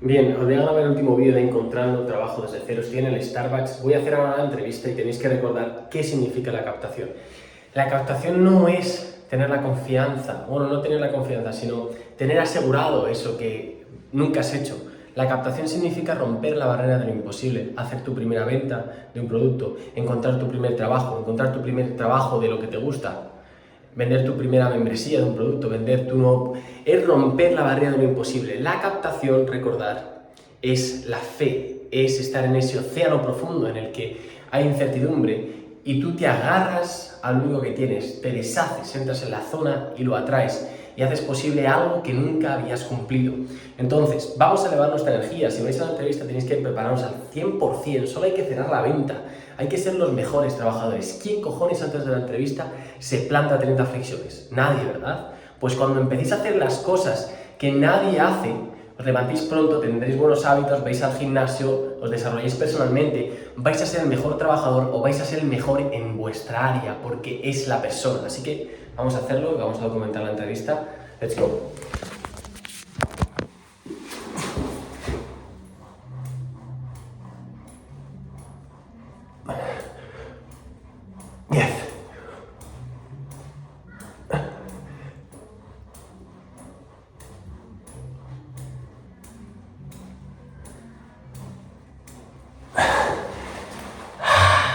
Bien, os voy a grabar el último vídeo de Encontrando Trabajo desde cero. Estoy en el Starbucks, voy a hacer ahora la entrevista y tenéis que recordar qué significa la captación. La captación no es tener la confianza, bueno, no tener la confianza, sino tener asegurado eso que nunca has hecho. La captación significa romper la barrera de lo imposible, hacer tu primera venta de un producto, encontrar tu primer trabajo de lo que te gusta, vender tu primera membresía de un producto, vender tu nuevo... Es romper la barrera de lo imposible. La captación, recordar, es la fe, es estar en ese océano profundo en el que hay incertidumbre y tú te agarras al único que tienes, te deshaces, entras en la zona y lo atraes y haces posible algo que nunca habías cumplido. Entonces, vamos a elevar nuestra energía. Si vais a la entrevista tenéis que prepararos al 100%, solo hay que cerrar la venta. Hay que ser los mejores trabajadores. ¿Quién cojones antes de la entrevista se planta 30 flexiones? Nadie, ¿verdad? Pues cuando empecéis a hacer las cosas que nadie hace, os levantéis pronto, tendréis buenos hábitos, vais al gimnasio, os desarrolléis personalmente, vais a ser el mejor trabajador o vais a ser el mejor en vuestra área, porque es la persona. Así que vamos a hacerlo y vamos a documentar la entrevista. Let's go.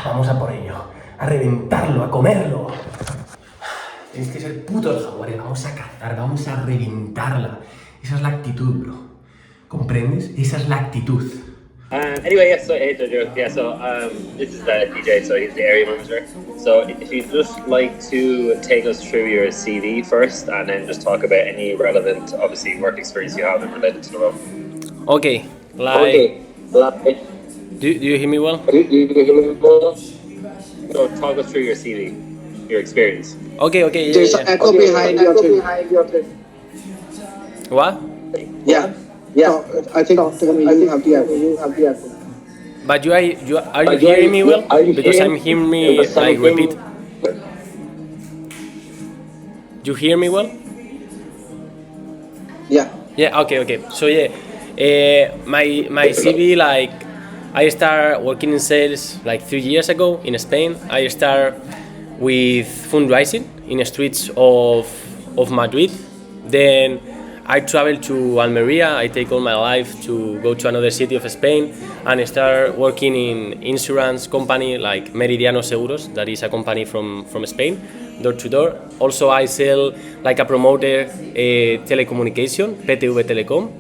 Vamos a por ello, a reventarlo, a comerlo. Tenéis que ser putos jaguares, vamos a cazar, vamos a reventarla. Esa es la actitud, bro. ¿Comprendes? Esa es la actitud. Anyway, yes, so hey Jojo, yeah, so this is DJ, so he's the area manager. So if you'd just like to take us through your CV first, and then just talk about any relevant, obviously, work experience you have and related to the role. Okay, Do you hear me well? So talk us through your CV, your experience. Okay, There's an echo behind your thing. What? Yeah. I think you have the echo. But are you hearing me well? Because I'm hearing me like repeat. You hear me well? Yeah. Yeah, okay. So yeah, my CV, like, I started working in sales like 3 years ago in Spain. I started with fundraising in the streets of Madrid. Then I traveled to Almeria. I take all my life to go to another city of Spain and start working in insurance company like Meridiano Seguros, that is a company from Spain, door to door. Also I sell like a promoter telecommunication, PTV Telecom.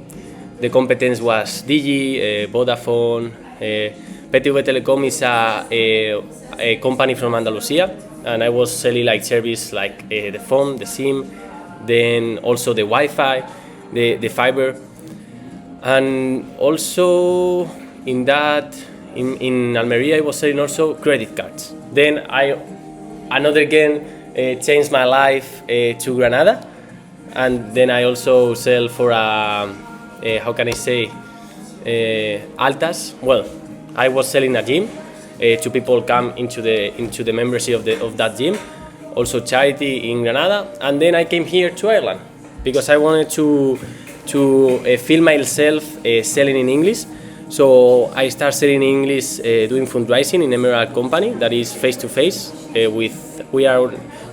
The competence was Digi, Vodafone. PTV Telecom is a company from Andalusia, and I was selling like service like the phone, the SIM, then also the Wi-Fi, the fiber, and also in Almeria I was selling also credit cards. Then I changed my life to Granada, and then I also sell for how can I say, altas. Well, I was selling a gym to people come into the membership of that gym, also charity in Granada, and then I came here to Ireland because I wanted to feel myself selling in English. So I started selling in English, doing fundraising in Emerald Company, that is face to face. We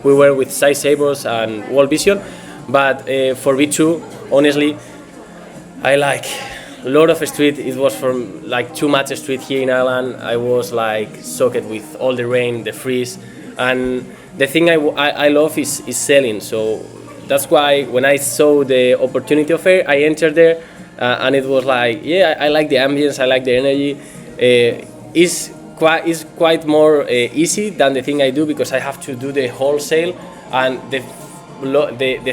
were with Size Sabers and World Vision, but for V2, honestly, I like a lot of street. It was from like too much street here in Ireland. I was like soaked with all the rain, the freeze, and the thing I love is selling. So that's why when I saw the opportunity of it, I entered there, and it was like, yeah, I like the ambience, I like the energy. It's quite more easy than the thing I do because I have to do the wholesale, and the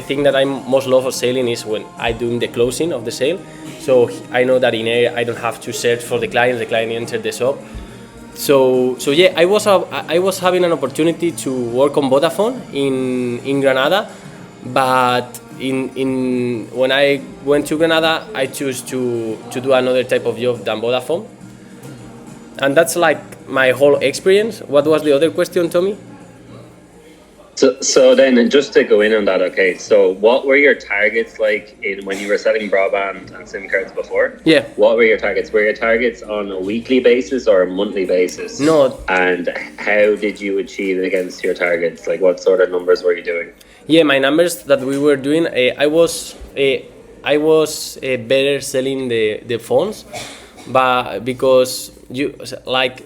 thing that I most love of selling is when I do the closing of the sale. So I know that in here I don't have to search for the client entered the shop. So yeah, I was having an opportunity to work on Vodafone in Granada, but when I went to Granada, I chose to do another type of job than Vodafone, and that's like my whole experience. What was the other question, Tommy? So then, just to go in on that, okay. So, what were your targets like when you were selling broadband and SIM cards before? Yeah. What were your targets? Were your targets on a weekly basis or a monthly basis? No. And how did you achieve against your targets? Like, what sort of numbers were you doing? Yeah, my numbers that we were doing, I was better selling the phones, but because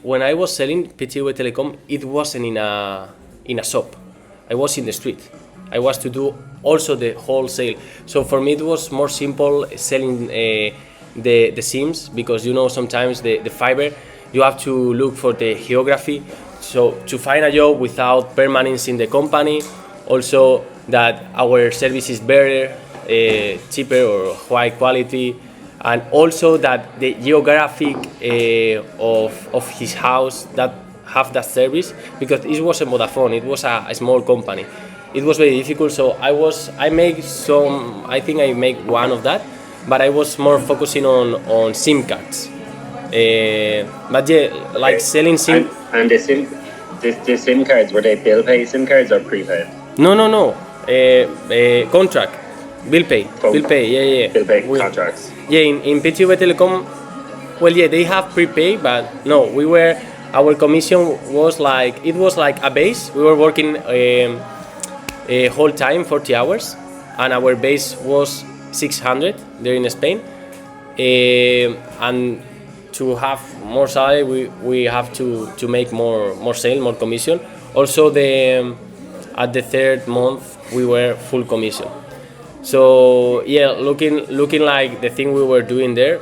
when I was selling PTV Telecom, it wasn't in a shop. I was in the street. I was to do also the wholesale. So for me it was more simple selling the SIMs, because sometimes the fiber, you have to look for the geography. So to find a job without permanence in the company, also that our service is better, cheaper or high quality, and also that the geographic of his house that have that service, because it was a Vodafone, it was a small company. It was very difficult, so I think I make one of that, but I was more focusing on SIM cards. But yeah, like selling SIM. And the SIM cards, were they bill pay SIM cards or prepaid? No. Contract, bill pay, yeah. Bill pay contracts. Yeah, in PTV Telecom, well, yeah, they have prepaid, but no, our commission was like a base. We were working a whole time, 40 hours, and our base was 600 there in Spain. And to have more salary, we have to make more sale, more commission. Also, at the third month, we were full commission. So yeah, looking like the thing we were doing there,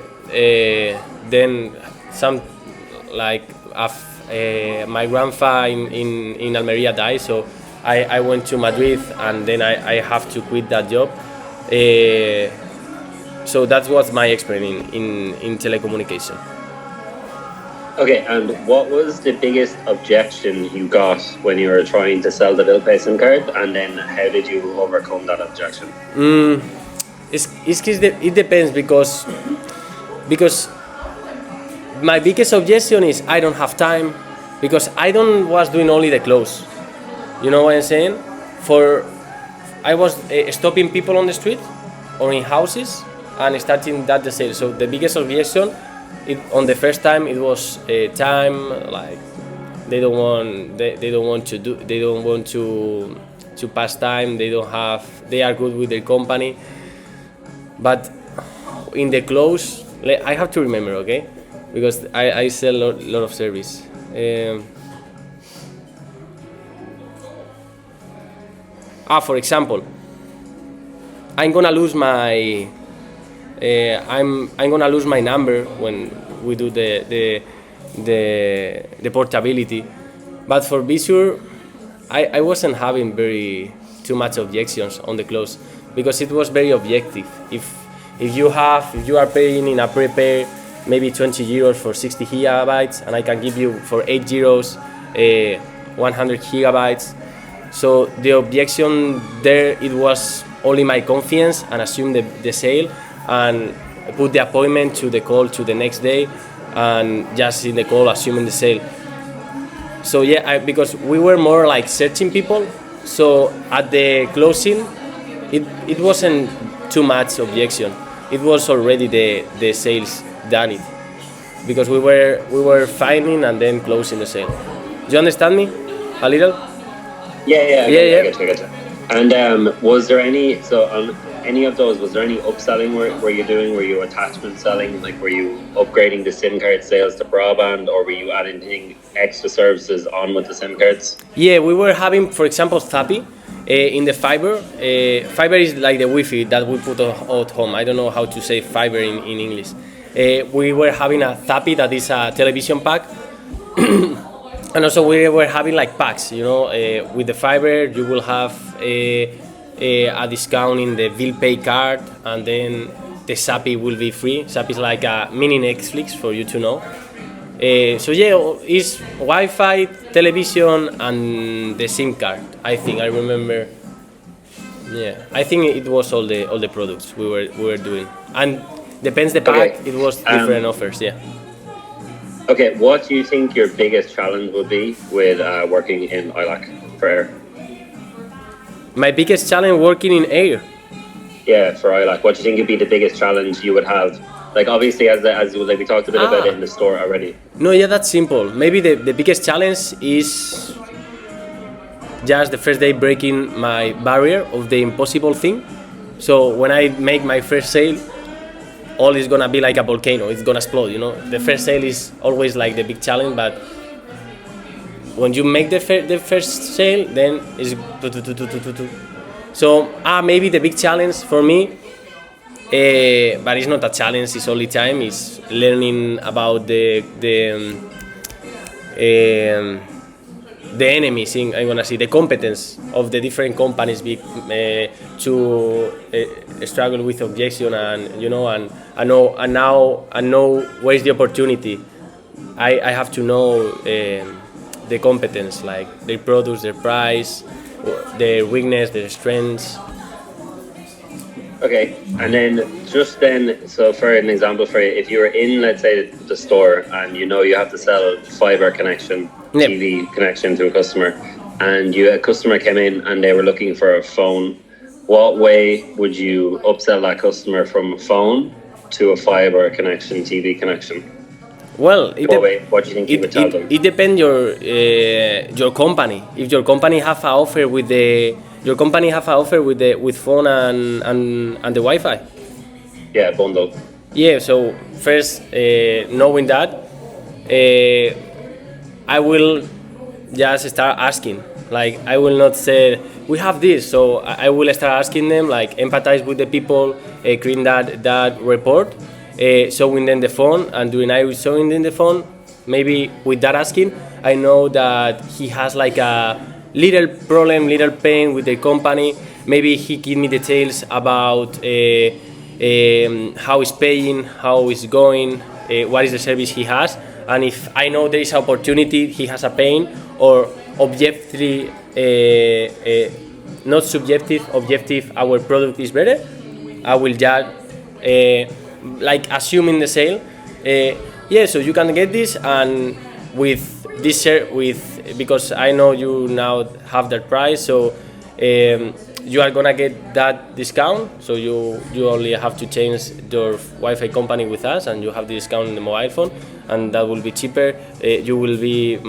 then some like my grandpa in Almeria died, so I went to Madrid, and then I have to quit that job. So that was my experience in telecommunication. Okay, and what was the biggest objection you got when you were trying to sell the bill pay SIM card, and then how did you overcome that objection? It depends, because my biggest objection is I don't have time, because I don't was doing only the close. You know what I'm saying? I was stopping people on the street or in houses and starting that the sale. So the biggest objection, on the first time, it was time. Like they don't want to pass time. They are good with their company, but in the close, I have to remember, okay, because I sell a lot of service. For example, I'm gonna lose my number when we do the portability. But for be sure, I wasn't having too much objections on the close, because it was very objective. If you are paying in a prepaid maybe 20 euros for 60 gigabytes, and I can give you for 8 euros 100 gigabytes. So the objection there, it was only my confidence and assume the sale, and put the appointment to the call to the next day, and just in the call assuming the sale. So yeah, because we were more like searching people, so at the closing, it wasn't too much objection. It was already the sales done it, because we were finding and then closing the sale. Do you understand me a little? Yeah. I get you. And was there any, so on any of those, was there any upselling were you doing? Were you attachment selling? Like, were you upgrading the SIM card sales to broadband, or were you adding extra services on with the SIM cards? Yeah, we were having, for example, Zappy in the fiber. Fiber is like the Wi-Fi that we put at home. I don't know how to say fiber in English. We were having a Zappy that is a television pack. And also we were having like packs, with the fiber you will have a discount in the bill pay card, and then the Zappy will be free. Zappy is like a mini Netflix, for you to know. So yeah, it's Wi-Fi, television, and the SIM card. I think I remember. Yeah, I think it was all the products we were doing, and depends the pack. Okay. It was different offers. Yeah. Okay, what do you think your biggest challenge would be with working in ILAC for air? My biggest challenge working in air. Yeah, for ILAC. What do you think would be the biggest challenge you would have? Like obviously, as like we talked a bit about it in the store already. No, yeah, that's simple. Maybe the biggest challenge is just the first day breaking my barrier of the impossible thing. So when I make my first sale, all is gonna be like a volcano. It's gonna explode, you know. The first sale is always like the big challenge, but when you make the first sale, then it's so maybe the big challenge for me, but it's not a challenge. It's only time. It's learning about the enemies. I'm gonna say the competence of the different companies to struggle with objection, and you know, and know where is the opportunity. I have to know the competence, like their products, their price, their weakness, their strengths. Okay, and then so for an example for you, if you were in, let's say, the store and you know you have to sell fiber connection, Yep. TV connection to a customer, and a customer came in and they were looking for a phone, what way would you upsell that customer from a phone to a fiber connection, TV connection? Well, What do you think you would tell them? It depends your company. If your company have an offer with with phone and the Wi-Fi. Yeah, bundle. Yeah. So first, knowing that, I will just start asking. Like I will not say we have this. So I will start asking them, like empathize with the people, creating that report. Showing them the phone, and during I was showing them the phone, maybe with that asking, I know that he has like a little problem, little pain with the company. Maybe he give me details about how he's paying, how it's going, what is the service he has, and if I know there is an opportunity, he has a pain, or objectively, not subjective, objective, our product is better, I will just like assuming the sale, so you can get this, and with this because I know you now have that price, so you are gonna get that discount. So you only have to change your Wi-Fi company with us, and you have the discount in the mobile phone, and that will be cheaper. You will be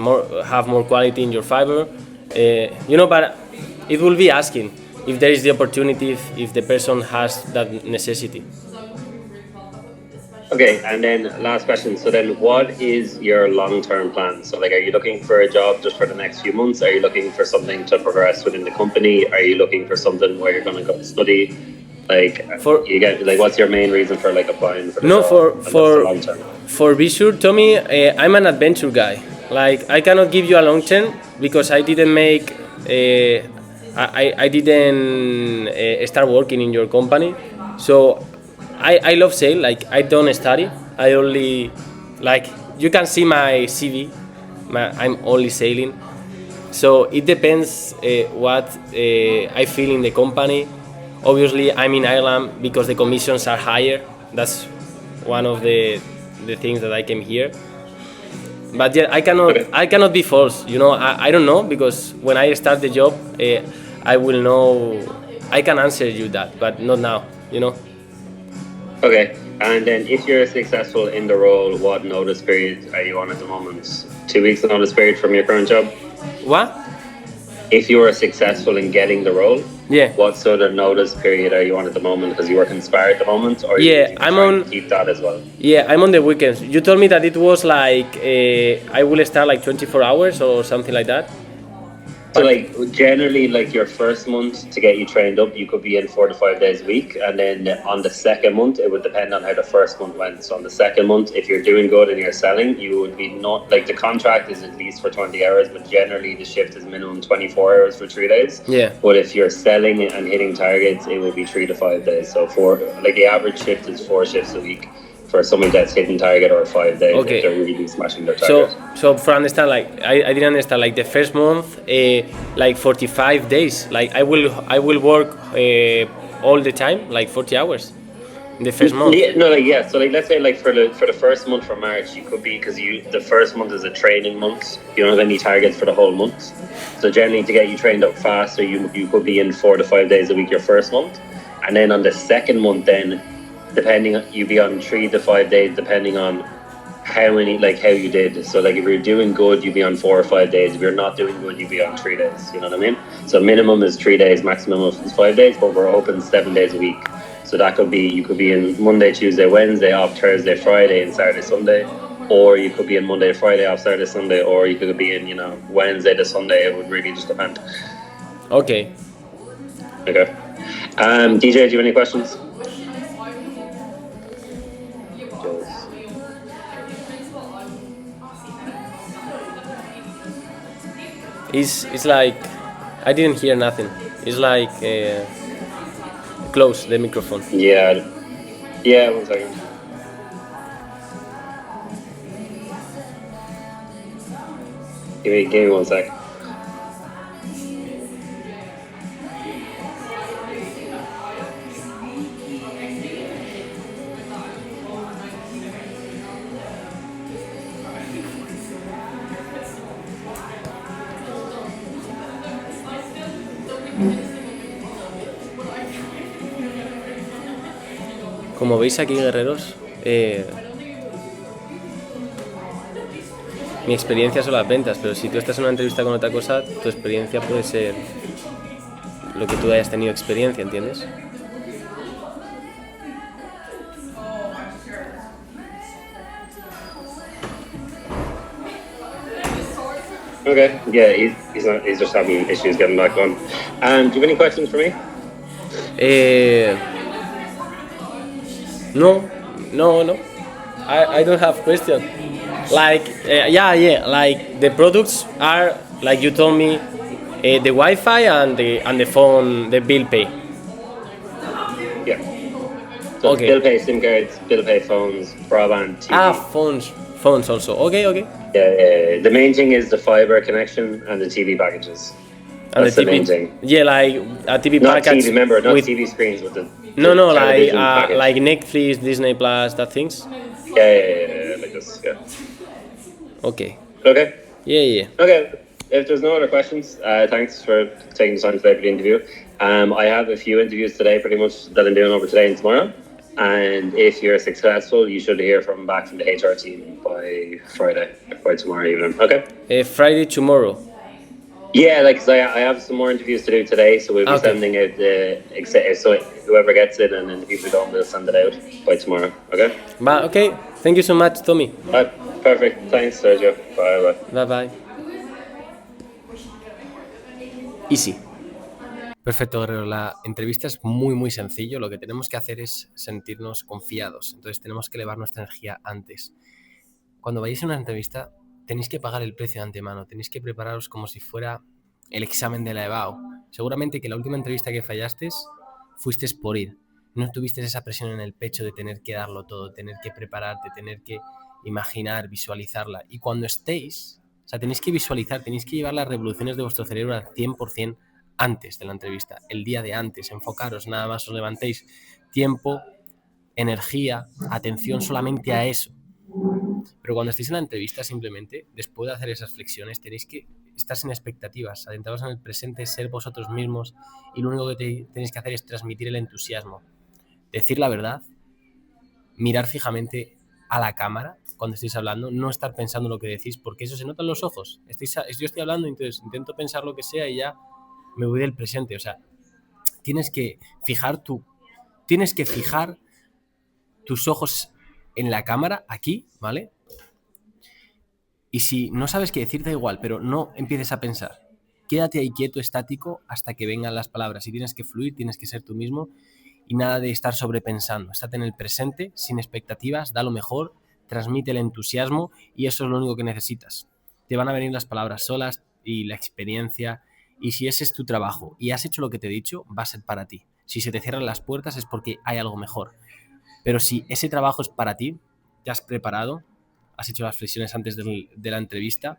have more quality in your fiber, but it will be asking if there is the opportunity, if the person has that necessity. Okay, and then last question. So then what is your long-term plan? So like, are you looking for a job just for the next few months? Are you looking for something to progress within the company? Are you looking for something where you're going to go study? Like, what's your main reason for like applying for the job? For long-term? For be sure, Tommy, I'm an adventure guy. Like, I cannot give you a long-term because I didn't make, I didn't start working in your company. So I love sale. Like, I don't study. I only, like, you can see my CV. I'm only sailing. So it depends what I feel in the company. Obviously, I'm in Ireland because the commissions are higher. That's one of the things that I came here. But yeah, I cannot be false. I don't know, because when I start the job, I will know. I can answer you that, but not now. Okay, and then if you're successful in the role, what notice period are you on at the moment? 2 weeks notice period from your current job? What? If you are successful in getting the role, yeah, what sort of notice period are you on at the moment? Because you work in Spar at the moment, or I'm on. Keep that as well. Yeah, I'm on the weekends. You told me that it was like I will start like 24 hours or something like that. So like generally, like your first month to get you trained up, you could be in 4 to 5 days a week, and then on the second month, it would depend on how the first month went. So on the second month, if you're doing good and you're selling, you would be not like the contract is at least for 20 hours, but generally the shift is minimum 24 hours for 3 days. Yeah. But if you're selling and hitting targets, it would be 3 to 5 days. So the average shift is 4 shifts a week for somebody that's hitting target, or 5 days if they're really smashing their target. So for understand, like I didn't understand, like the first month, like 45 days, like I will work all the time, like 40 hours. The first month. So let's say for the first month for March, you could be, because the first month is a training month. You don't have any targets for the whole month. So generally, to get you trained up faster, you could be in 4 to 5 days a week your first month, and then on the second month, then you'd be on 3 to 5 days depending on how you did. So if you're doing good, you'd be on 4 or 5 days. If you're not doing good, you'd be on 3 days. You know what I mean? So minimum is 3 days, maximum is 5 days, but we're open 7 days a week. So that could be, you could be in Monday, Tuesday, Wednesday, off Thursday, Friday, and Saturday, Sunday. Or you could be in Monday, Friday, off Saturday, Sunday. Or you could be in, Wednesday to Sunday. It would really just depend. Okay. Okay. DJ, do you have any questions? It's like I didn't hear nothing. It's like close the microphone. Yeah, 1 second. Give me 1 sec. Como veis aquí, guerreros, mi experiencia son las ventas, pero si tú estás en una entrevista con otra cosa, tu experiencia puede ser lo que tú hayas tenido experiencia, ¿entiendes? Okay, yeah, he's just having issues getting back on. Do you have any questions for me? No. I don't have question. Like, like the products are, like you told me, the Wi-Fi and the phone, the bill pay. Yeah. So Okay. Bill pay SIM cards, bill pay phones, broadband, TV. Phones also. Okay. Yeah. The main thing is the fiber connection and the TV packages. And That's the the main thing. Yeah, like a TV Not package. TV, remember, not with, TV screens with the No, television package. like Netflix, Disney Plus, that things. Yeah, like this. Yeah. Okay. Okay. Yeah. Okay. If there's no other questions, thanks for taking the time today for the interview. I have a few interviews today, pretty much, that I'm doing over today and tomorrow. And if you're successful, you should hear back from the HR team by Friday, by tomorrow evening. Okay. Friday tomorrow. Yeah, because I have some more interviews to do today, so we'll be sending out so whoever gets it, and then the people who don't, we'll send it out by tomorrow. Okay. Okay. Thank you so much, Tommy. Perfect. Thanks, Sergio. Bye. Bye. Easy. Perfecto, guerrero. La entrevista es muy sencillo. Lo que tenemos que hacer es sentirnos confiados. Entonces tenemos que elevar nuestra energía antes. Cuando vayáis a una entrevista, tenéis que pagar el precio de antemano. Tenéis que prepararos como si fuera el examen de la EBAU. Seguramente que la última entrevista que fallaste fuiste por ir. No tuviste esa presión en el pecho de tener que darlo todo, tener que prepararte, tener que imaginar, visualizarla. Y cuando estéis, tenéis que visualizar, tenéis que llevar las revoluciones de vuestro cerebro al 100% antes de la entrevista, el día de antes. Enfocaros, nada más os levantéis. Tiempo, energía, atención solamente a eso. Pero cuando estéis en la entrevista, simplemente, después de hacer esas flexiones, tenéis que estar sin expectativas, adentrados en el presente, ser vosotros mismos, y lo único que tenéis que hacer es transmitir el entusiasmo. Decir la verdad, mirar fijamente a la cámara cuando estéis hablando, no estar pensando lo que decís, porque eso se nota en los ojos. Yo estoy hablando, entonces intento pensar lo que sea y ya me voy del presente. O sea, tienes que fijar tus ojos en la cámara, aquí, ¿vale? Y si no sabes qué decir, da igual, pero no empieces a pensar. Quédate ahí quieto, estático, hasta que vengan las palabras. Si tienes que fluir, tienes que ser tú mismo, y nada de estar sobrepensando. Estate en el presente, sin expectativas, da lo mejor, transmite el entusiasmo, y eso es lo único que necesitas. Te van a venir las palabras solas y la experiencia, y si ese es tu trabajo y has hecho lo que te he dicho, va a ser para ti. Si se te cierran las puertas es porque hay algo mejor. Pero si ese trabajo es para ti, te has preparado, has hecho las flexiones antes de la entrevista,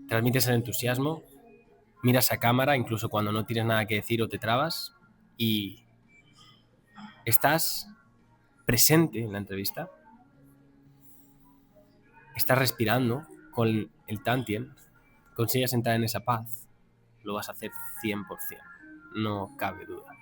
transmites el entusiasmo, miras a cámara, incluso cuando no tienes nada que decir o te trabas, y estás presente en la entrevista, estás respirando con el tantien, consigues entrar en esa paz, lo vas a hacer 100%, no cabe duda.